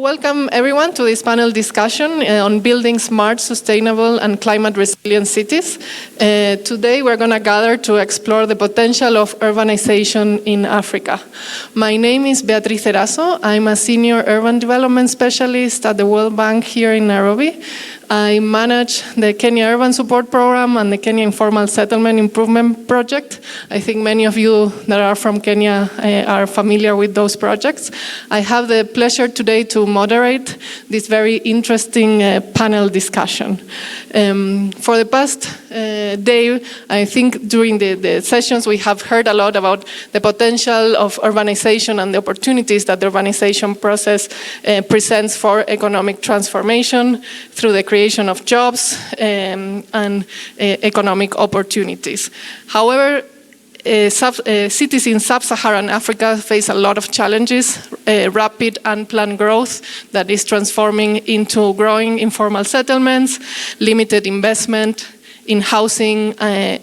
welcome everyone to this panel discussion on building smart, sustainable, and climate resilient cities. Today we're going to gather to explore the potential of urbanization in Africa. My name is Beatriz Eraso. I'm a senior urban development specialist at the World Bank here in Nairobi. I manage the Kenya Urban Support Program and the Kenya Informal Settlement Improvement Project. I think many of you that are from Kenya are familiar with those projects. I have the pleasure today to moderate this very interesting panel discussion. For the past day, I think during the sessions we have heard a lot about the potential of urbanization and the opportunities that the urbanization process presents for economic transformation through the creation of jobs and economic opportunities. However, cities in sub-Saharan Africa face a lot of challenges, rapid unplanned growth that is transforming into growing informal settlements, limited investment in housing,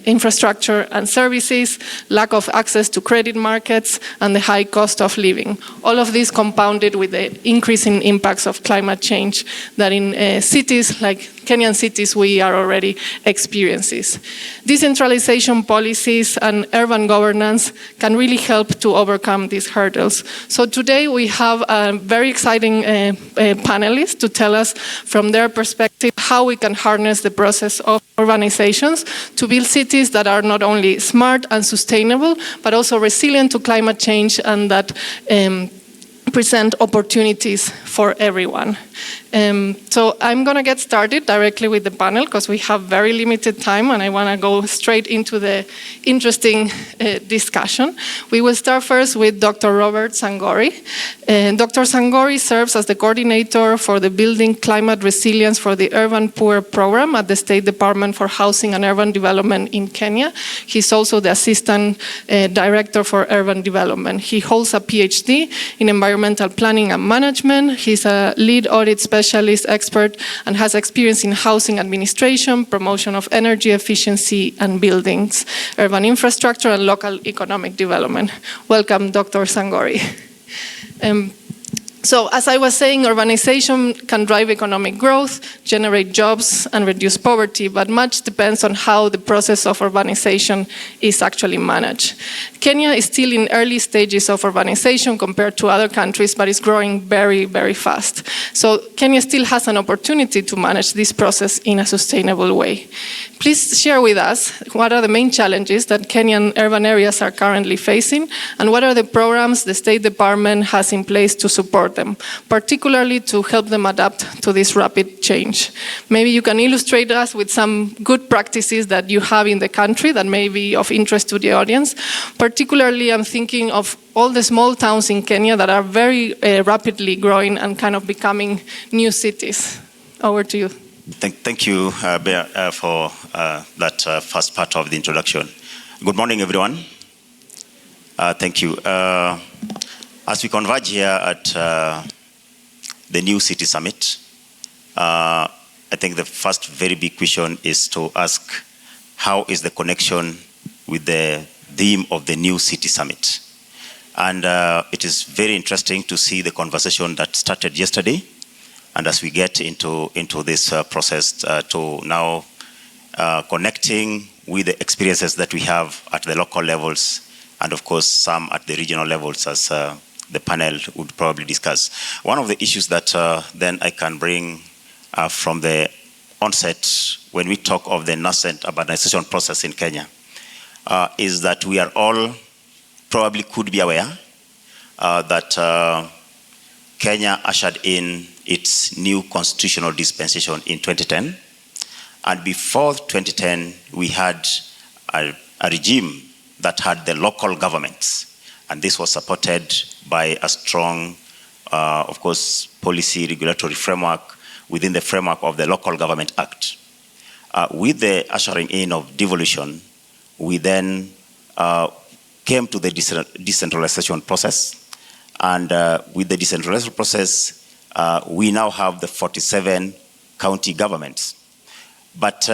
infrastructure and services, lack of access to credit markets, and the high cost of living. All of this compounded with the increasing impacts of climate change that in cities like Kenyan cities we are already experiencing. Decentralization policies and urban governance can really help to overcome these hurdles. So today we have a very exciting panelists to tell us from their perspective how we can harness the process of urbanizations to build cities that are not only smart and sustainable, but also resilient to climate change and that present opportunities for everyone. So I'm going to get started directly with the panel because we have very limited time and I want to go straight into the interesting discussion. We will start first with Dr. Robert Sangori. Dr. Sangori serves as the coordinator for the Building Climate Resilience for the Urban Poor program at the State Department for Housing and Urban Development in Kenya. He's also the assistant director for urban development. He holds a PhD in environmental planning and management. He's a lead audit specialist expert and has experience in housing administration, promotion of energy efficiency and buildings, urban infrastructure and local economic development. Welcome, Dr. Sangori. So as I was saying, urbanization can drive economic growth, generate jobs, and reduce poverty, but much depends on how the process of urbanization is actually managed. Kenya is still in early stages of urbanization compared to other countries, but is growing very, very fast. So Kenya still has an opportunity to manage this process in a sustainable way. Please share with us what are the main challenges that Kenyan urban areas are currently facing, and what are the programs the State Department has in place to support them, particularly to help them adapt to this rapid change. Maybe you can illustrate us with some good practices that you have in the country that may be of interest to the audience. Particularly, I'm thinking of all the small towns in Kenya that are very rapidly growing and kind of becoming new cities. Over to you. Thank you, Bea, for that first part of the introduction. Good morning, everyone. Thank you. As we converge here at the New City Summit, I think the first very big question is to ask, how is the connection with the theme of the New City Summit? And it is very interesting to see the conversation that started yesterday, and as we get into this process to now connecting with the experiences that we have at the local levels, and of course some at the regional levels, as the panel would probably discuss. One of the issues that then I can bring from the onset when we talk of the nascent urbanization process in Kenya is that we are all probably could be aware that Kenya ushered in its new constitutional dispensation in 2010. And before 2010, we had a regime that had the local governments. And this was supported by a strong, of course, policy regulatory framework within the framework of the Local Government Act. With the ushering in of devolution, we then came to the decentralization process. And with the decentralization process, we now have the 47 county governments. But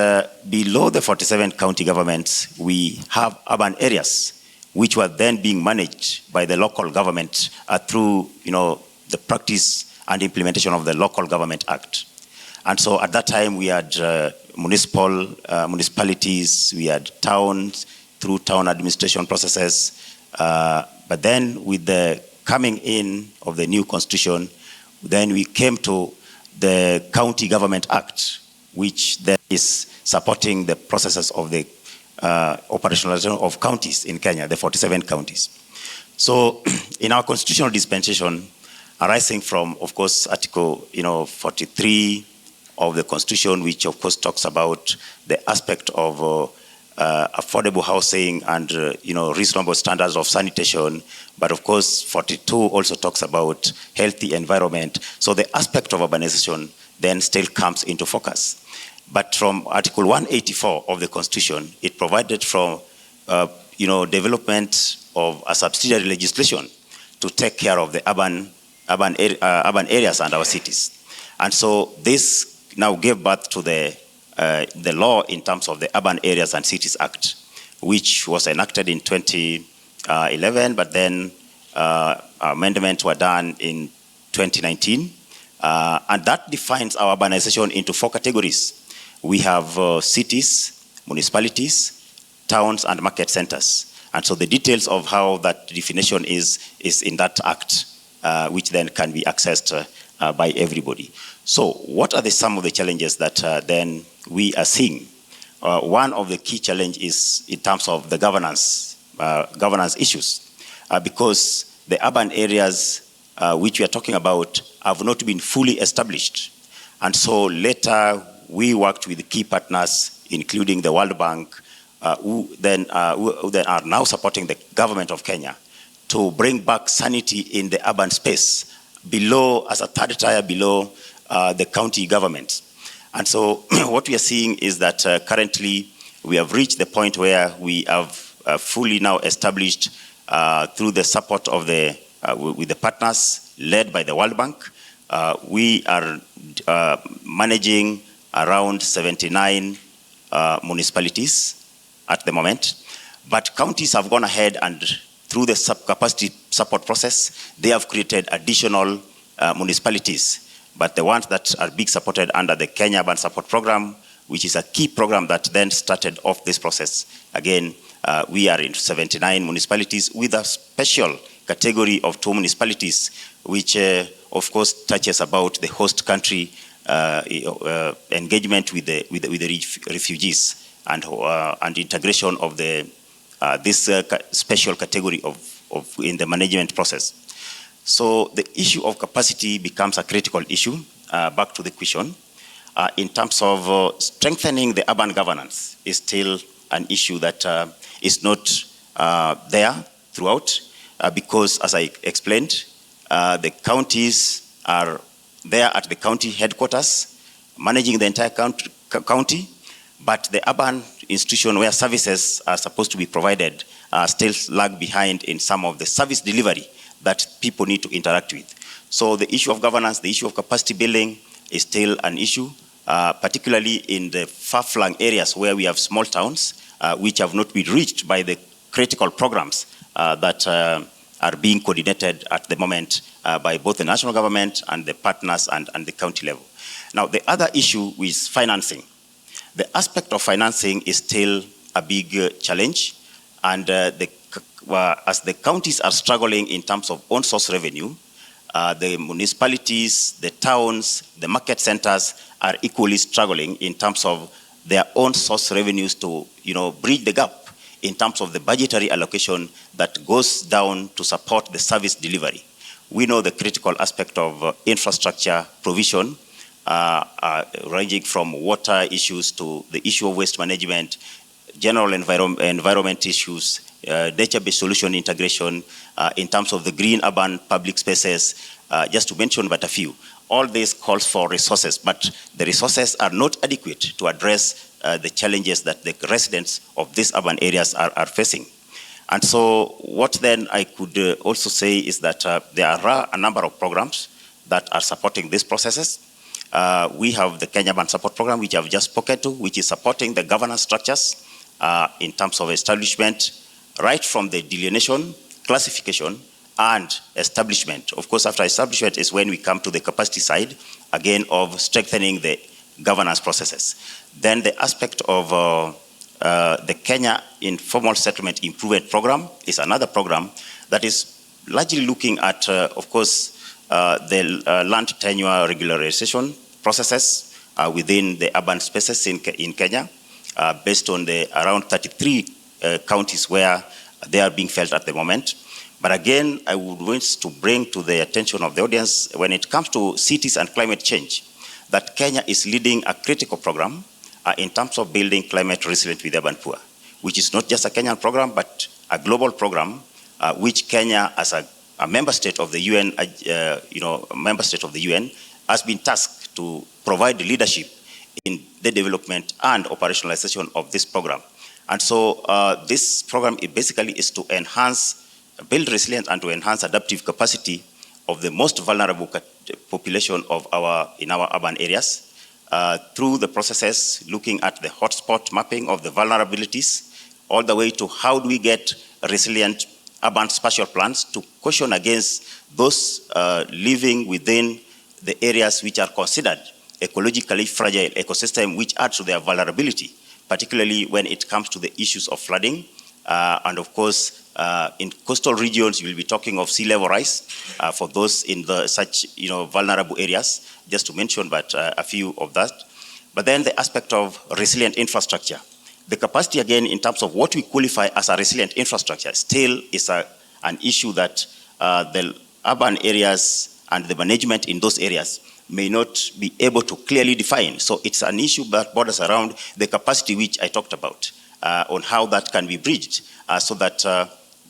below the 47 county governments, we have urban areas which were then being managed by the local government through, the practice and implementation of the Local Government Act. And so at that time, we had municipalities, we had towns through town administration processes. But then with the coming in of the new constitution, then we came to the County Government Act, which then is supporting the processes of the operationalization of counties in Kenya, the 47 counties. So in our constitutional dispensation, arising from, of course, Article 43 of the Constitution, which of course talks about the aspect of affordable housing and reasonable standards of sanitation, but of course 42 also talks about healthy environment. So the aspect of urbanization then still comes into focus. But from Article 184 of the Constitution, it provided from development of a subsidiary legislation to take care of the urban areas and our cities. And so this now gave birth to the law in terms of the Urban Areas and Cities Act, which was enacted in 2011, but then amendments were done in 2019. And that defines our urbanization into 4 categories. We have cities, municipalities, towns, and market centers. And so the details of how that definition is in that act, which then can be accessed by everybody. So what are some of the challenges that then we are seeing? One of the key challenges is in terms of the governance issues, because the urban areas which we are talking about have not been fully established. And so later we worked with key partners, including the World Bank, who then are now supporting the government of Kenya to bring back sanity in the urban space below, as a third tier below the county government. And so what we are seeing is that currently we have reached the point where we have fully now established through the support of with the partners led by the World Bank. We are managing around 79 municipalities at the moment, but counties have gone ahead and through the capacity support process, they have created additional municipalities. But the ones that are being supported under the Kenya Urban Support Program, which is a key program that then started off this process. Again, we are in 79 municipalities with a special category of 2 municipalities, which of course touches about the host country engagement with the refugees and integration of this special category of in the management process. So the issue of capacity becomes a critical issue. Back to the question, in terms of strengthening the urban governance is still an issue that is not there throughout, because as I explained, the counties are there at the county headquarters, managing the entire county, but the urban institution where services are supposed to be provided still lag behind in some of the service delivery that people need to interact with. So the issue of governance, the issue of capacity building is still an issue, particularly in the far-flung areas where we have small towns which have not been reached by the critical programs that are being coordinated at the moment by both the national government and the partners and the county level. Now, the other issue is financing. The aspect of financing is still a big challenge, and as the counties are struggling in terms of own source revenue, the municipalities, the towns, the market centers are equally struggling in terms of their own source revenues to bridge the gap in terms of the budgetary allocation that goes down to support the service delivery. We know the critical aspect of infrastructure provision, ranging from water issues to the issue of waste management, general environment issues, nature-based solution integration, in terms of the green urban public spaces, just to mention but a few. All this calls for resources, but the resources are not adequate to address the challenges that the residents of these urban areas are facing. And so what then I could also say is that there are a number of programs that are supporting these processes. We have the Kenya Urban Support Program, which I've just spoken to, which is supporting the governance structures in terms of establishment, right from the delineation, classification, and establishment. Of course, after establishment is when we come to the capacity side, again, of strengthening the governance processes. Then the aspect of the Kenya Informal Settlement Improvement Program is another program that is largely looking at, of course, the land tenure regularization processes within the urban spaces in Kenya, based on the around 33 counties where they are being felt at the moment. But again, I would want to bring to the attention of the audience, when it comes to cities and climate change, that Kenya is leading a critical program in terms of building climate resilient with urban poor, which is not just a Kenyan program, but a global program, which Kenya, as a member state of the UN, member state of the UN, has been tasked to provide leadership in the development and operationalization of this program. And so this program basically is to build resilience and to enhance adaptive capacity of the most vulnerable population in our urban areas through the processes looking at the hotspot mapping of the vulnerabilities, all the way to how do we get resilient urban spatial plans to caution against those living within the areas which are considered ecologically fragile ecosystem, which add to their vulnerability, particularly when it comes to the issues of flooding. And of course, in coastal regions, you will be talking of sea level rise for those in such vulnerable areas, just to mention but a few of that. But then the aspect of resilient infrastructure. The capacity, again, in terms of what we qualify as a resilient infrastructure, still is an issue that the urban areas and the management in those areas may not be able to clearly define. So it's an issue that borders around the capacity which I talked about, on how that can be bridged so that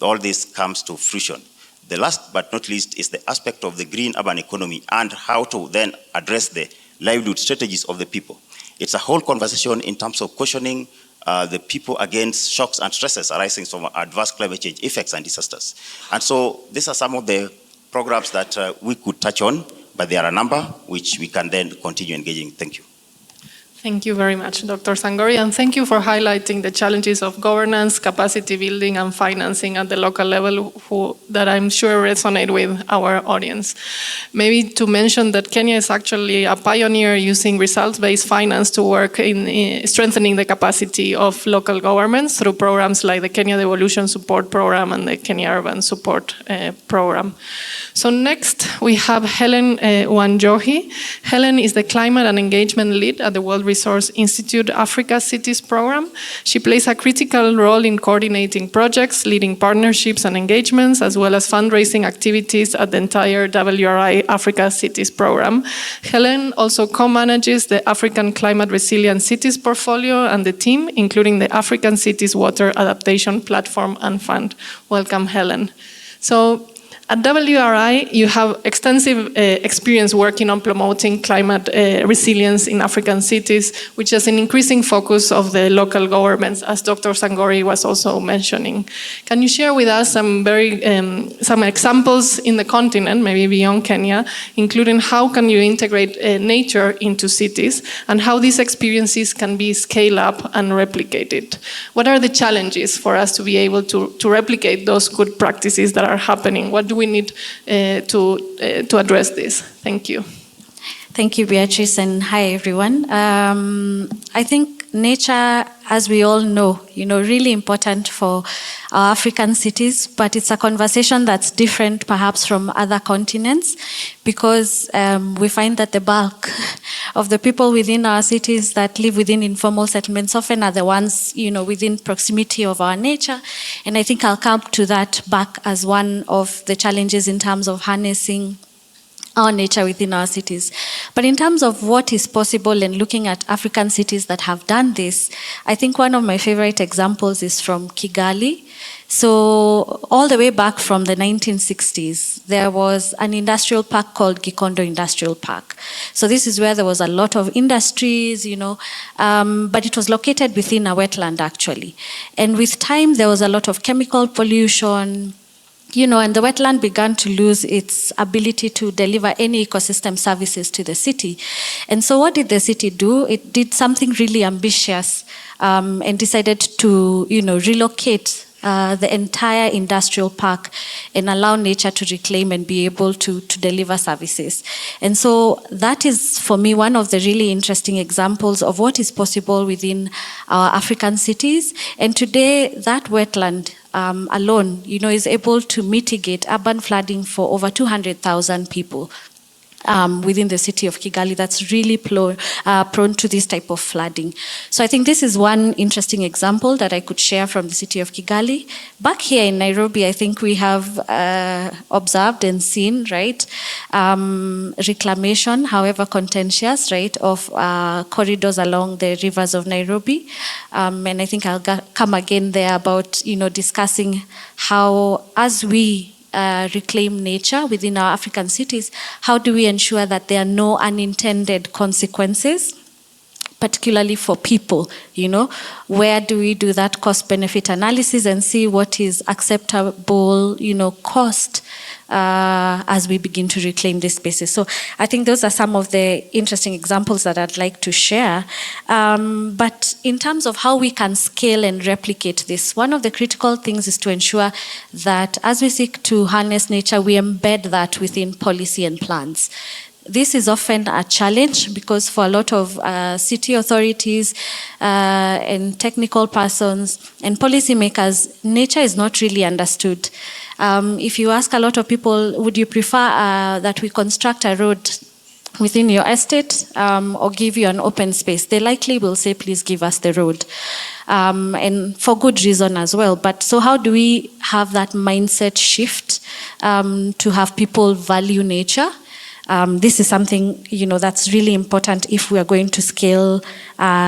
all this comes to fruition. The last but not least is the aspect of the green urban economy and how to then address the livelihood strategies of the people. It's a whole conversation in terms of cautioning the people against shocks and stresses arising from adverse climate change effects and disasters. And so these are some of the programs that we could touch on, but there are a number which we can then continue engaging. Thank you. Thank you very much, Dr. Sangori, and thank you for highlighting the challenges of governance, capacity building, and financing at the local level that I'm sure resonate with our audience. Maybe to mention that Kenya is actually a pioneer using results-based finance to work in strengthening the capacity of local governments through programs like the Kenya Devolution Support Program and the Kenya Urban Support Program. So next, we have Helen Wanjohi. Helen is the Climate and Engagement Lead at the World Resource Institute Africa Cities Program. She plays a critical role in coordinating projects, leading partnerships and engagements, as well as fundraising activities at the entire WRI Africa Cities Program. Helen also co-manages the African Climate Resilient Cities portfolio and the team, including the African Cities Water Adaptation Platform and Fund. Welcome, Helen. So, at WRI, you have extensive experience working on promoting climate resilience in African cities, which is an increasing focus of the local governments, as Dr. Sangori was also mentioning. Can you share with us some examples in the continent, maybe beyond Kenya, including how can you integrate nature into cities and how these experiences can be scaled up and replicated? What are the challenges for us to be able to replicate those good practices that are happening? What do we need to address this? Thank you. Thank you, Beatrice, and hi, everyone. I think nature, as we all know, really important for our African cities, but it's a conversation that's different perhaps from other continents because we find that the bulk of the people within our cities that live within informal settlements often are the ones, within proximity of our nature. And I think I'll come to that back as one of the challenges in terms of harnessing our nature within our cities. But in terms of what is possible and looking at African cities that have done this, I think one of my favorite examples is from Kigali. So all the way back from the 1960s, there was an industrial park called Gikondo Industrial Park. So this is where there was a lot of industries, but it was located within a wetland actually. And with time, there was a lot of chemical pollution, and the wetland began to lose its ability to deliver any ecosystem services to the city. And so what did the city do? It did something really ambitious and decided to, relocate the entire industrial park and allow nature to reclaim and be able to deliver services. And so that is, for me, one of the really interesting examples of what is possible within our African cities. And today, that wetland alone, is able to mitigate urban flooding for over 200,000 people. Within the city of Kigali that's really prone to this type of flooding. So I think this is one interesting example that I could share from the city of Kigali. Back here in Nairobi, I think we have observed and seen, right, reclamation, however contentious, right, of corridors along the rivers of Nairobi. And I think I'll come again there about, discussing how, as we reclaim nature within our African cities, how do we ensure that there are no unintended consequences, particularly for people, Where do we do that cost-benefit analysis and see what is acceptable, cost as we begin to reclaim these spaces. So I think those are some of the interesting examples that I'd like to share. But in terms of how we can scale and replicate this, one of the critical things is to ensure that as we seek to harness nature, we embed that within policy and plans. This is often a challenge because for a lot of city authorities and technical persons and policymakers, nature is not really understood. If you ask a lot of people, would you prefer that we construct a road within your estate or give you an open space? They likely will say, please give us the road. And for good reason as well. But so how do we have that mindset shift to have people value nature? This is something, that's really important if we are going to scale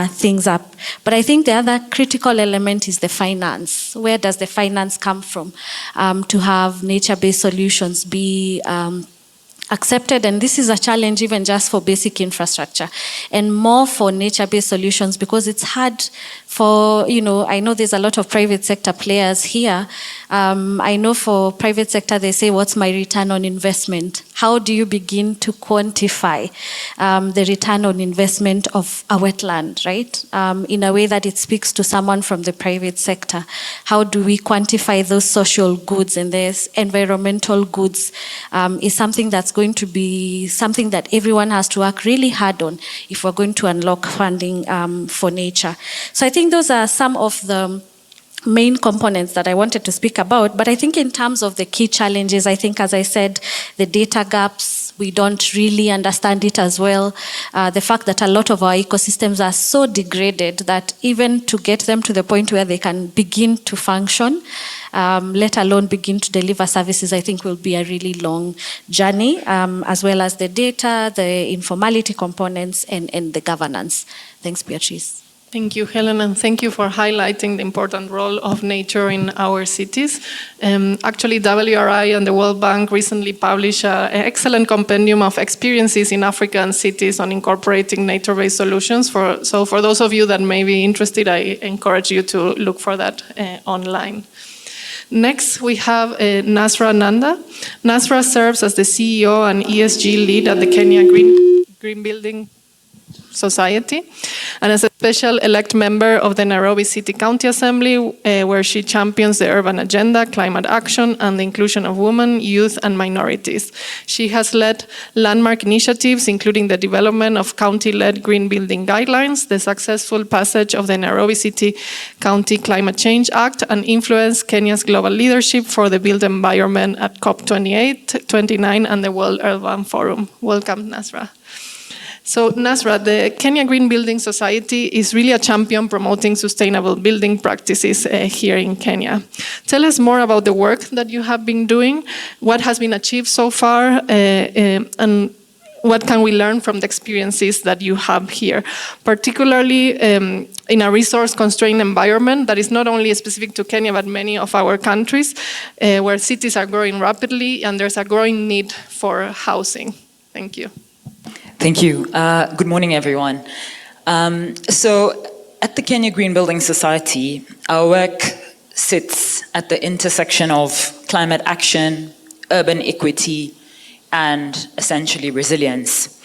things up. But I think the other critical element is the finance. Where does the finance come from to have nature-based solutions be accepted? And this is a challenge even just for basic infrastructure and more for nature-based solutions because it's hard for, I know there's a lot of private sector players here. I know for private sector, they say, what's my return on investment? How do you begin to quantify the return on investment of a wetland, right? In a way that it speaks to someone from the private sector. How do we quantify those social goods and these environmental goods is something that's going to be something that everyone has to work really hard on if we're going to unlock funding for nature. So I think those are some of the main components that I wanted to speak about. But I think in terms of the key challenges, I think, as I said, the data gaps, we don't really understand it as well. The fact that a lot of our ecosystems are so degraded that even to get them to the point where they can begin to function, let alone begin to deliver services, I think will be a really long journey, as well as the data, the informality components, and the governance. Thanks, Beatrice. Thank you, Helen, and thank you for highlighting the important role of nature in our cities. Actually, WRI and the World Bank recently published an excellent compendium of experiences in African cities on incorporating nature-based solutions. So for those of you that may be interested, I encourage you to look for that online. Next, we have Nasra Nanda. Nasra serves as the CEO and ESG lead at the Kenya Green Building Society, and as a special elect member of the Nairobi City County Assembly, where she champions the urban agenda, climate action, and the inclusion of women, youth, and minorities. She has led landmark initiatives, including the development of county-led green building guidelines, the successful passage of the Nairobi City County Climate Change Act, and influenced Kenya's global leadership for the built environment at COP28, 29, and the World Urban Forum. Welcome, Nasra. So Nasra, the Kenya Green Building Society is really a champion promoting sustainable building practices here in Kenya. Tell us more about the work that you have been doing, what has been achieved so far, and what can we learn from the experiences that you have here, particularly in a resource-constrained environment that is not only specific to Kenya, but many of our countries, where cities are growing rapidly and there's a growing need for housing. Thank you. Thank you. Good morning, everyone. So at the Kenya Green Building Society, our work sits at the intersection of climate action, urban equity, and essentially resilience.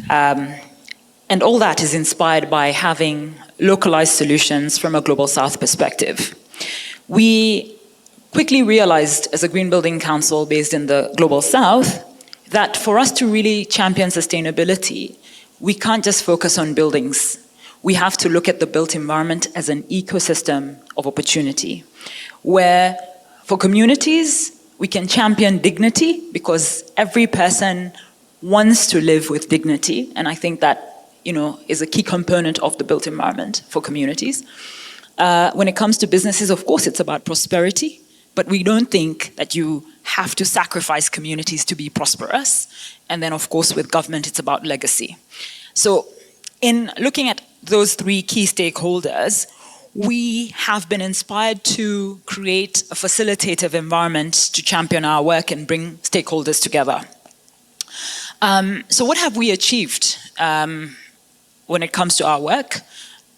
And all that is inspired by having localized solutions from a Global South perspective. we quickly realized as a Green Building Council based in the Global South that for us to really champion sustainability, we can't just focus on buildings. We have to look at the built environment as an ecosystem of opportunity, where for communities, we can champion dignity because every person wants to live with dignity, and I think that is a key component of the built environment for communities. When it comes to businesses, of course, it's about prosperity, but we don't think that you have to sacrifice communities to be prosperous. And then, of course, with government, it's about legacy. So in looking at those three key stakeholders, we have been inspired to create a facilitative environment to champion our work and bring stakeholders together. So what have we achieved when it comes to our work?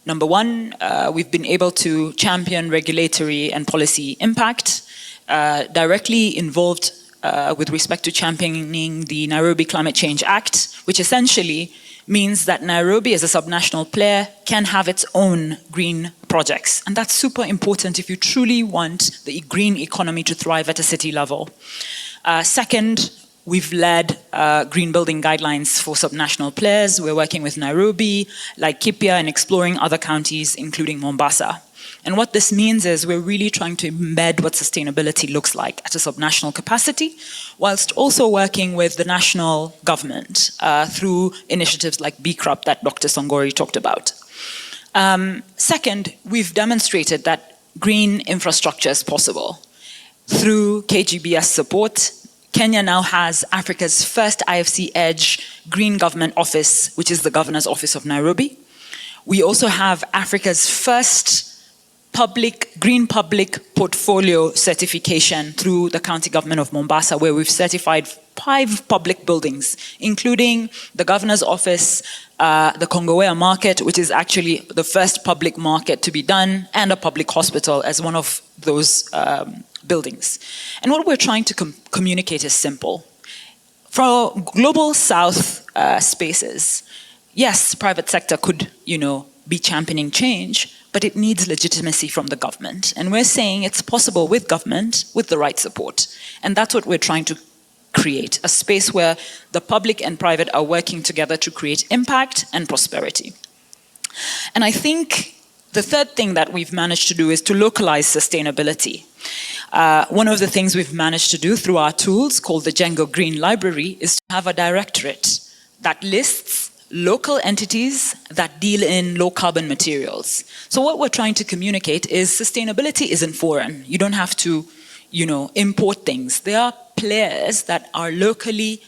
Number one, we've been able to champion regulatory and policy impact, directly involved with respect to championing the Nairobi Climate Change Act, which essentially means that Nairobi as a subnational player can have its own green projects. And that's super important if you truly want the green economy to thrive at a city level. Second, we've led green building guidelines for subnational players. We're working with Nairobi, Laikipia, and exploring other counties, including Mombasa. And what this means is we're really trying to embed what sustainability looks like at a subnational capacity, whilst also working with the national government through initiatives like BCRUP that Dr. Songori talked about. Second, we've demonstrated that green infrastructure is possible. Through KGBS support, Kenya now has Africa's first IFC Edge Green Government Office, which is the Governor's Office of Nairobi. We also have Africa's first Green Public Portfolio certification through the County Government of Mombasa, where we've certified 5 public buildings, including the Governor's Office, the Kongowea Market, which is actually the first public market to be done, and a public hospital as one of those buildings. And what we're trying to communicate is simple. For Global South spaces, yes, private sector could, be championing change, but it needs legitimacy from the government. And we're saying it's possible with government, with the right support. And that's what we're trying to create, a space where the public and private are working together to create impact and prosperity. And I think the third thing that we've managed to do is to localize sustainability. One of the things we've managed to do through our tools called the Django Green Library is to have a directorate that lists local entities that deal in low carbon materials. So what we're trying to communicate is sustainability isn't foreign. You don't have to, import things. There are players that are locally,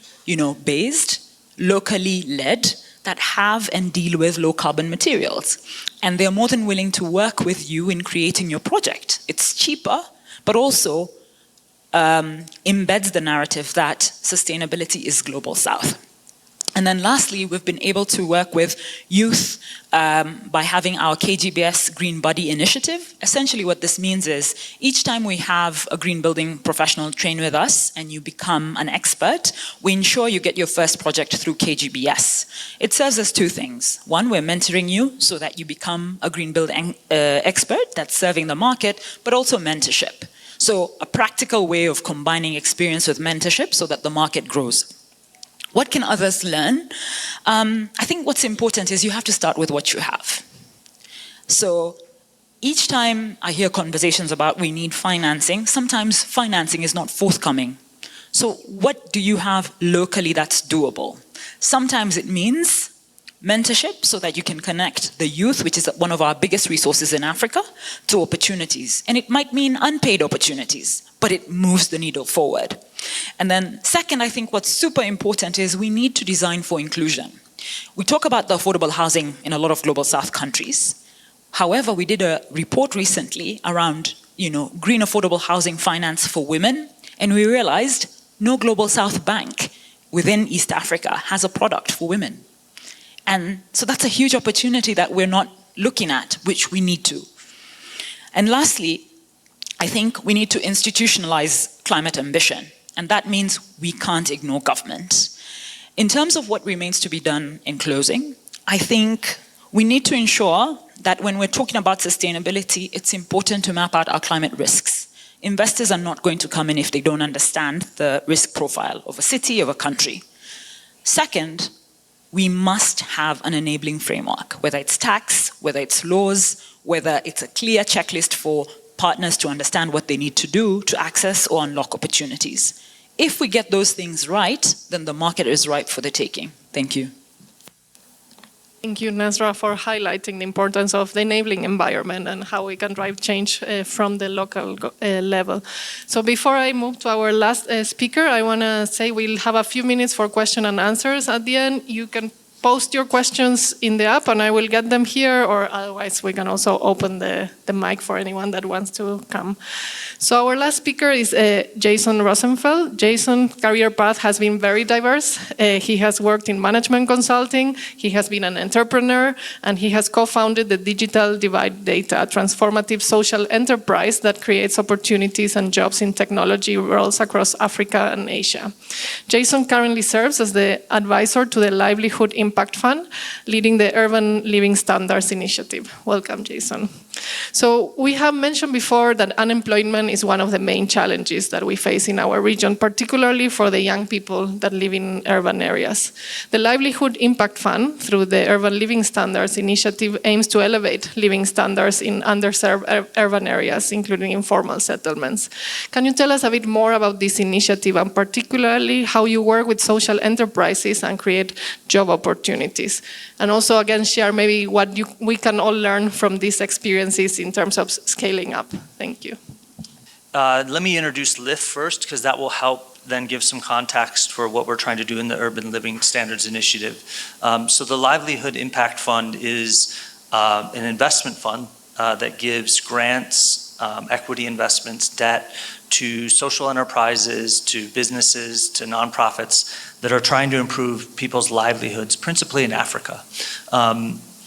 based, locally led, that have and deal with low carbon materials. And they're more than willing to work with you in creating your project. It's cheaper, but also embeds the narrative that sustainability is Global South. And then lastly, we've been able to work with youth by having our KGBS Green Buddy initiative. Essentially what this means is each time we have a green building professional train with us and you become an expert, we ensure you get your first project through KGBS. It serves as 2 things. One, we're mentoring you so that you become a green building expert that's serving the market, but also mentorship. So a practical way of combining experience with mentorship so that the market grows. What can others learn? I think what's important is you have to start with what you have. So each time I hear conversations about we need financing, sometimes financing is not forthcoming. So what do you have locally that's doable? Sometimes it means mentorship so that you can connect the youth, which is one of our biggest resources in Africa, to opportunities. And it might mean unpaid opportunities, but it moves the needle forward. And then second, I think what's super important is we need to design for inclusion. We talk about the affordable housing in a lot of Global South countries. However, we did a report recently around, green affordable housing finance for women, and we realized no Global South bank within East Africa has a product for women. And so that's a huge opportunity that we're not looking at, which we need to. And lastly, I think we need to institutionalize climate ambition. And that means we can't ignore government. In terms of what remains to be done in closing, I think We need to ensure that when we're talking about sustainability, it's important to map out our climate risks. Investors are not going to come in if they don't understand the risk profile of a city, of a country. Second, we must have an enabling framework, whether it's tax, whether it's laws, whether it's a clear checklist for partners to understand what they need to do to access or unlock opportunities. If we get those things right, then the market is ripe for the taking. Thank you. Thank you, Nasra, for highlighting the importance of the enabling environment and how we can drive change from the local level. So before I move to our last speaker, I want to say we'll have a few minutes for question and answers at the end. You can post your questions in the app and I will get them here, or otherwise we can also open the mic for anyone that wants to come. So our last speaker is Jason Rosenfeld. Jason's career path has been very diverse. He has worked in management consulting, he has been an entrepreneur, and he has co-founded the Digital Divide Data, a transformative social enterprise that creates opportunities and jobs in technology roles across Africa and Asia. Jason currently serves as the advisor to the Livelihood Impact Fund, leading the Urban Living Standards Initiative. Welcome, Jason. So we have mentioned before that unemployment is one of the main challenges that we face in our region, particularly for the young people that live in urban areas. The Livelihood Impact Fund, through the Urban Living Standards Initiative, aims to elevate living standards in underserved urban areas, including informal settlements. Can you tell us a bit more about this initiative and particularly how you work with social enterprises and create job opportunities? And also, again, share maybe what we can all learn from these experiences in terms of scaling up. Thank you. Let me introduce LIFT first, because that will help then give some context for what we're trying to do in the Urban Living Standards Initiative. So the Livelihood Impact Fund is an investment fund that gives grants, equity investments, debt to social enterprises, to businesses, to nonprofits that are trying to improve people's livelihoods, principally in Africa.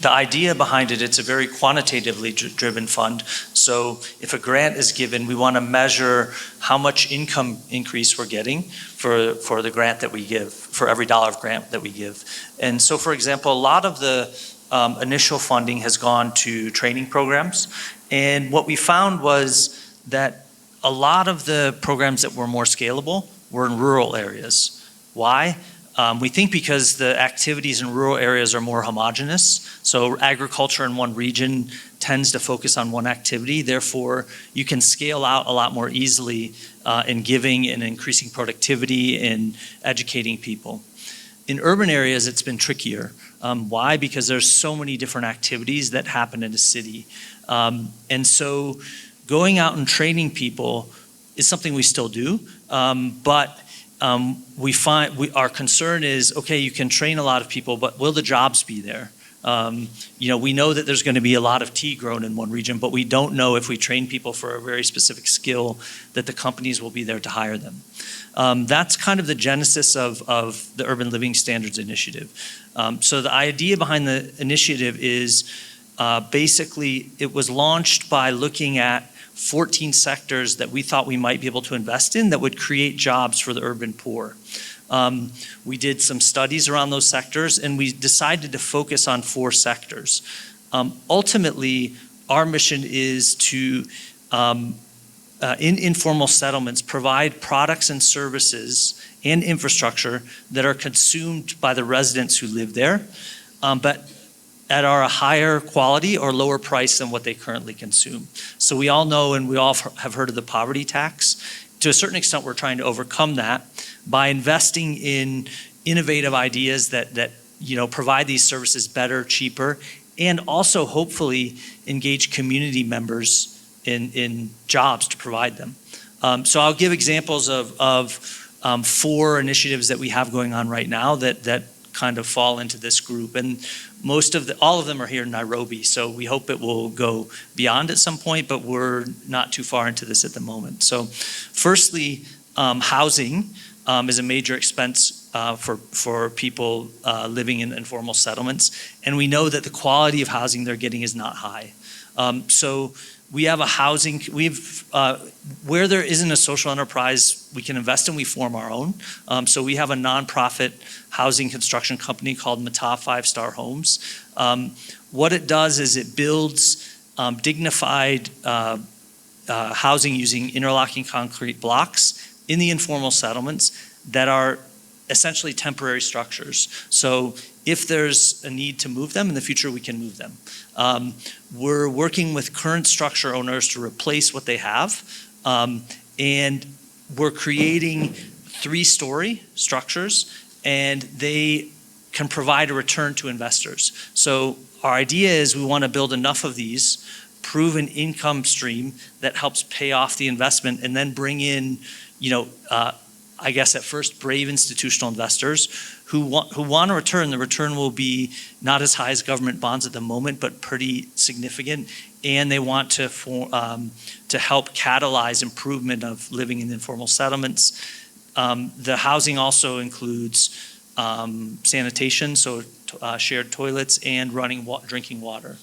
The idea behind it, it's a very quantitatively driven fund. So if a grant is given, we want to measure how much income increase we're getting for the grant that we give, for every dollar of grant that we give. And so, for example, a lot of the initial funding has gone to training programs. And what we found was that a lot of the programs that were more scalable were in rural areas. Why? We think because the activities in rural areas are more homogeneous. So agriculture in one region tends to focus on one activity. Therefore, you can scale out a lot more easily in giving and increasing productivity and educating people. In urban areas, it's been trickier. Why? Because there's so many different activities that happen in a city. And so going out and training people is something we still do, but we find our concern is, okay, you can train a lot of people, but will the jobs be there? We know that there's going to be a lot of tea grown in one region, but we don't know if we train people for a very specific skill that the companies will be there to hire them. That's kind of the genesis of the Urban Living Standards Initiative. So the idea behind the initiative is basically it was launched by looking at 14 sectors that we thought we might be able to invest in that would create jobs for the urban poor. We did some studies around those sectors and we decided to focus on 4 sectors. Ultimately, our mission is to, in informal settlements, provide products and services and infrastructure that are consumed by the residents who live there, but at a higher quality or lower price than what they currently consume. So we all know and we all have heard of the poverty tax. To a certain extent, we're trying to overcome that by investing in innovative ideas that provide these services better, cheaper, and also hopefully engage community members in jobs to provide them. So I'll give examples of 4 initiatives that we have going on right now that kind of fall into this group. And all of them are here in Nairobi, so we hope it will go beyond at some point, but we're not too far into this at the moment. So firstly, housing is a major expense for people living in informal settlements, and we know that the quality of housing they're getting is not high. So we have where there isn't a social enterprise we can invest in, we form our own. So we have a nonprofit housing construction company called Mata 5 Star Homes. What it does is it builds dignified housing using interlocking concrete blocks in the informal settlements that are essentially temporary structures. So if there's a need to move them in the future, we can move them. We're working with current structure owners to replace what they have, and we're creating 3-story structures, and they can provide a return to investors. So our idea is we want to build enough of these, proven income stream that helps pay off the investment, and then bring in, I guess at first brave institutional investors who want a return. The return will be not as high as government bonds at the moment, but pretty significant. And they want to help catalyze improvement of living in informal settlements. The housing also includes sanitation, so shared toilets and drinking water.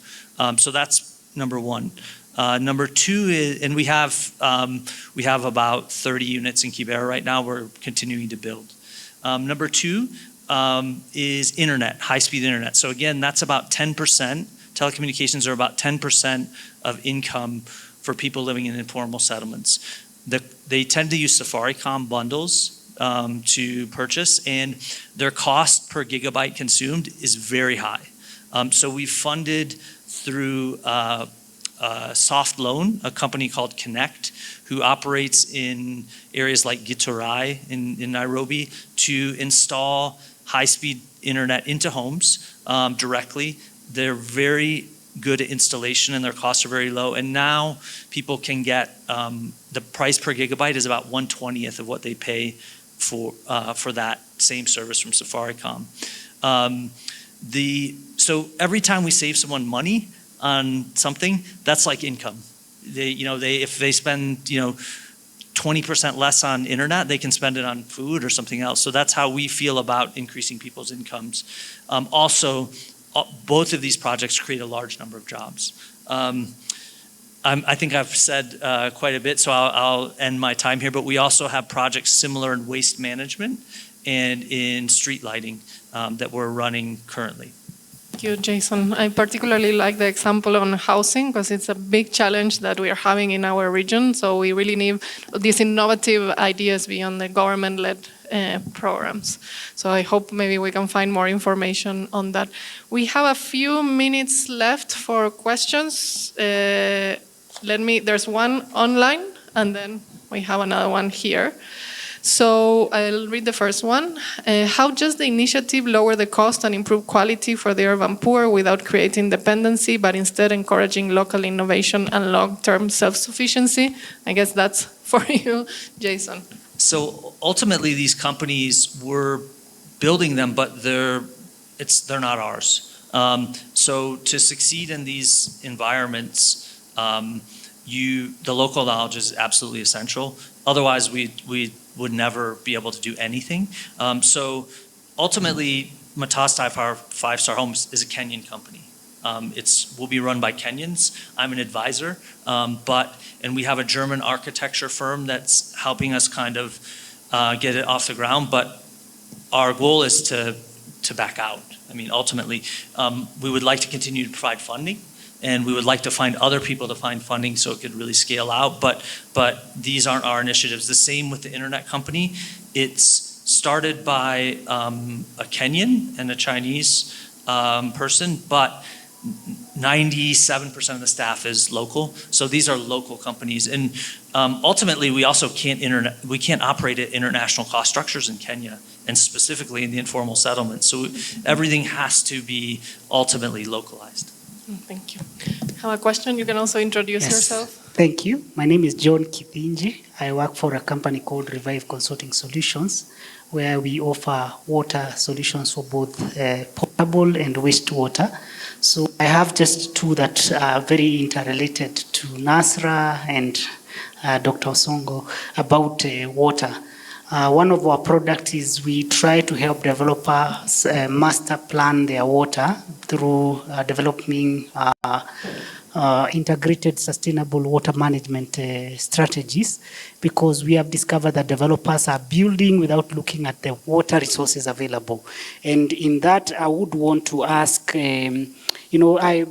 So that's number one. Number two is, and we have about 30 units in Kibera right now. We're continuing to build. Number two is internet, high-speed internet. So again, that's about 10%. Telecommunications are about 10% of income for people living in informal settlements. They tend to use Safaricom bundles to purchase, and their cost per gigabyte consumed is very high. So we funded through soft loan, a company called Connect, who operates in areas like Githurai in Nairobi, to install high-speed internet into homes directly. They're very good at installation and their costs are very low. And now people can get, the price per gigabyte is about 1/20th of what they pay for that same service from Safaricom. So every time we save someone money on something, that's like income. If they spend 20% less on internet, they can spend it on food or something else. So that's how we feel about increasing people's incomes. Also, both of these projects create a large number of jobs. I think I've said quite a bit, so I'll end my time here, but we also have projects similar in waste management and in street lighting that we're running currently. Thank you, Jason. I particularly like the example on housing because it's a big challenge that we are having in our region. So we really need these innovative ideas beyond the government-led programs. So I hope maybe we can find more information on that. We have a few minutes left for questions. There's one online, and then we have another one here. So I'll read the first one. How does the initiative lower the cost and improve quality for the urban poor without creating dependency, but instead encouraging local innovation and long-term self-sufficiency? I guess that's for you, Jason. So ultimately, these companies, we're building them, but they're not ours. So to succeed in these environments, the local knowledge is absolutely essential. Otherwise, we would never be able to do anything. So ultimately, Matastai, our 5-star homes, is a Kenyan company. Will be run by Kenyans. I'm an advisor, and we have a German architecture firm that's helping us kind of get it off the ground. But our goal is to back out. I mean, ultimately, we would like to continue to provide funding, and we would like to find other people to find funding so it could really scale out. But these aren't our initiatives. The same with the internet company. It's started by a Kenyan and a Chinese person, but 97% of the staff is local. So these are local companies. And ultimately, we also can't operate at international cost structures in Kenya, and specifically in the informal settlements. So everything has to be ultimately localized. Thank you. Have a question? You can also introduce yourself. Thank you. My name is John Kithinji. I work for a company called Revive Consulting Solutions, where we offer water solutions for both potable and wastewater. So I have just two that are very interrelated to Nasra and Dr. Osongo about water. One of our products is we try to help developers master plan their water through developing integrated sustainable water management strategies, because we have discovered that developers are building without looking at the water resources available. And in that, I would want to ask, You know, I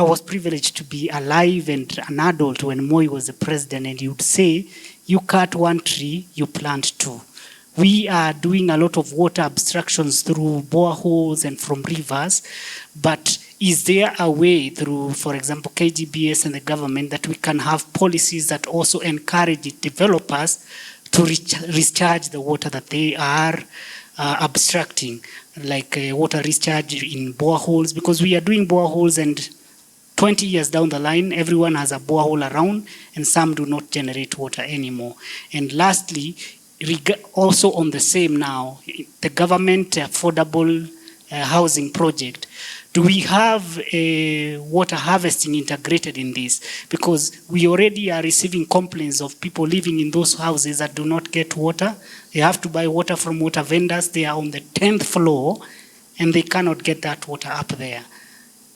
was privileged to be alive and an adult when Moi was the president, and he would say, you cut one tree, you plant two. We are doing a lot of water abstractions through boreholes and from rivers, but is there a way through, for example, KGBS and the government that we can have policies that also encourage developers to recharge the water that they are abstracting, like water recharge in boreholes, because we are doing boreholes and 20 years down the line, everyone has a borehole around and some do not generate water anymore. And lastly, also on the same now, the government affordable housing project, do we have water harvesting integrated in this? Because we already are receiving complaints of people living in those houses that do not get water. They have to buy water from water vendors. They are on the 10th floor and they cannot get that water up there.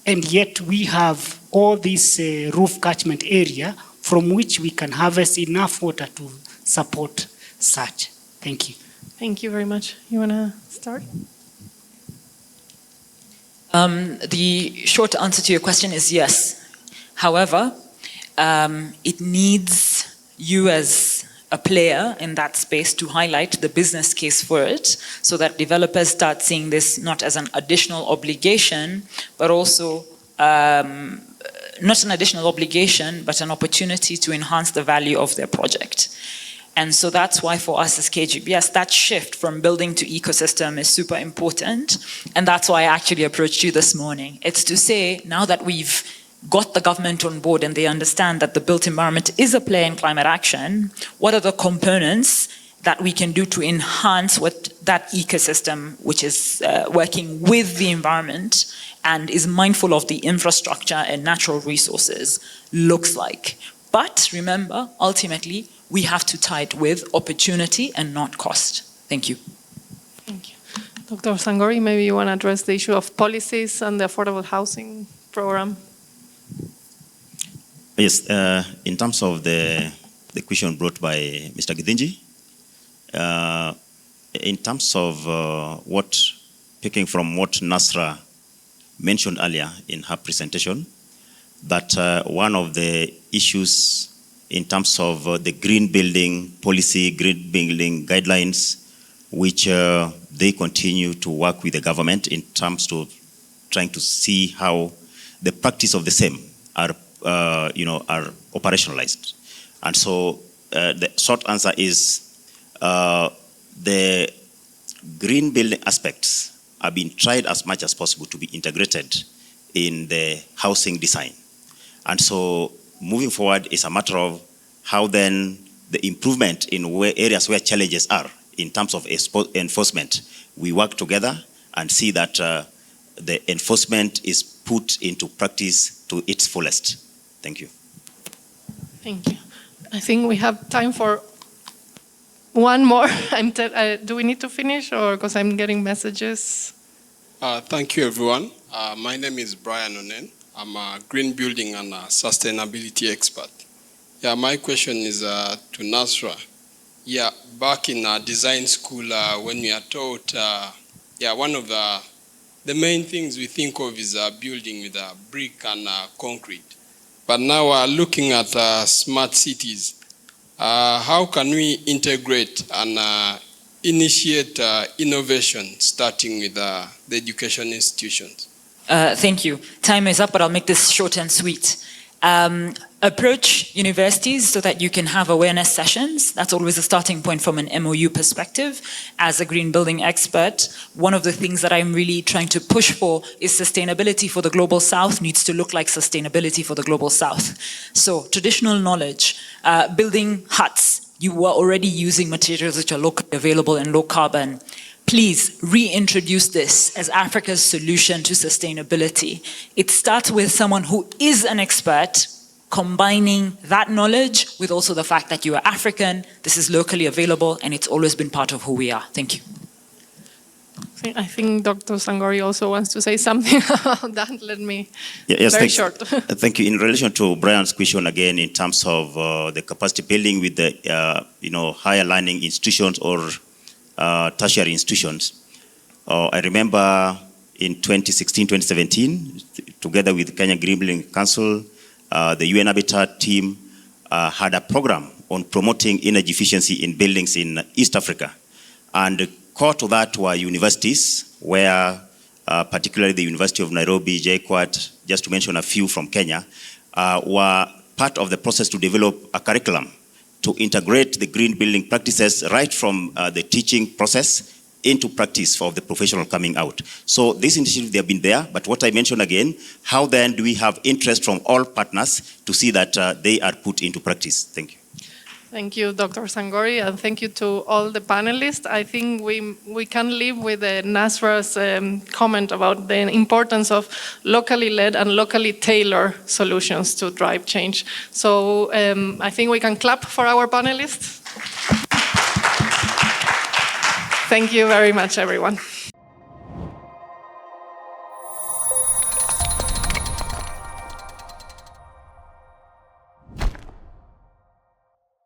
And yet we have all this roof catchment area from which we can harvest enough water to support such. Thank you. Thank you very much. You want to start? The short answer to your question is yes. However, it needs you as a player in that space to highlight the business case for it so that developers start seeing this not as an additional obligation, but also not an additional obligation, but an opportunity to enhance the value of their project. And so that's why for us as KGBS, that shift from building to ecosystem is super important. And that's why I actually approached you this morning. It's to say, now that we've got the government on board and they understand that the built environment is a player in climate action, what are the components that we can do to enhance what that ecosystem, which is working with the environment and is mindful of the infrastructure and natural resources, looks like. But remember, ultimately, we have to tie it with opportunity and not cost. Thank you. Thank you. Dr. Sangori, maybe you want to address the issue of policies and the affordable housing program? Yes, in terms of the question brought by Mr. Githinji, in terms of picking from what Nasra mentioned earlier in her presentation, that one of the issues in terms of the green building policy, green building guidelines, which they continue to work with the government in terms of trying to see how the practice of the same are operationalized. And so the short answer is the green building aspects are being tried as much as possible to be integrated in the housing design. And so moving forward is a matter of how then the improvement in areas where challenges are in terms of enforcement, we work together and see that the enforcement is put into practice to its fullest. Thank you. Thank you. I think we have time for one more. Do we need to finish, or because I'm getting messages? Thank you, everyone. My name is Brian Onen. I'm a green building and a sustainability expert. Yeah, my question is to Nasra. Yeah, back in design school, when we are taught, one of the main things we think of is building with brick and concrete. But now looking at smart cities, how can we integrate and initiate innovation starting with the education institutions? Thank you. Time is up, but I'll make this short and sweet. Approach universities so that you can have awareness sessions. That's always a starting point from an MOU perspective. As a green building expert, one of the things that I'm really trying to push for is sustainability for the Global South needs to look like sustainability for the Global South. So traditional knowledge, building huts, you were already using materials which are locally available and low carbon. Please reintroduce this as Africa's solution to sustainability. It starts with someone who is an expert, combining that knowledge with also the fact that you are African, this is locally available, and it's always been part of who we are. Thank you. I think Dr. Sangori also wants to say something about that. Let me, yes, very thanks. short. Thank you. In relation to Brian's question again, in terms of the capacity building with the higher learning institutions or tertiary institutions, I remember in 2016-2017, together with Kenya Green Building Council, the UN Habitat team had a program on promoting energy efficiency in buildings in East Africa. And core to that were universities, where particularly the University of Nairobi, JKUAT, just to mention a few from Kenya, were part of the process to develop a curriculum to integrate the green building practices right from the teaching process into practice for the professional coming out. So this initiative, they have been there, but what I mentioned again, how then do we have interest from all partners to see that they are put into practice? Thank you. Thank you, Dr. Sangori, and thank you to all the panelists. I think we can live with Nasra's comment about the importance of locally led and locally tailored solutions to drive change. So I think we can clap for our panelists. Thank you very much, everyone.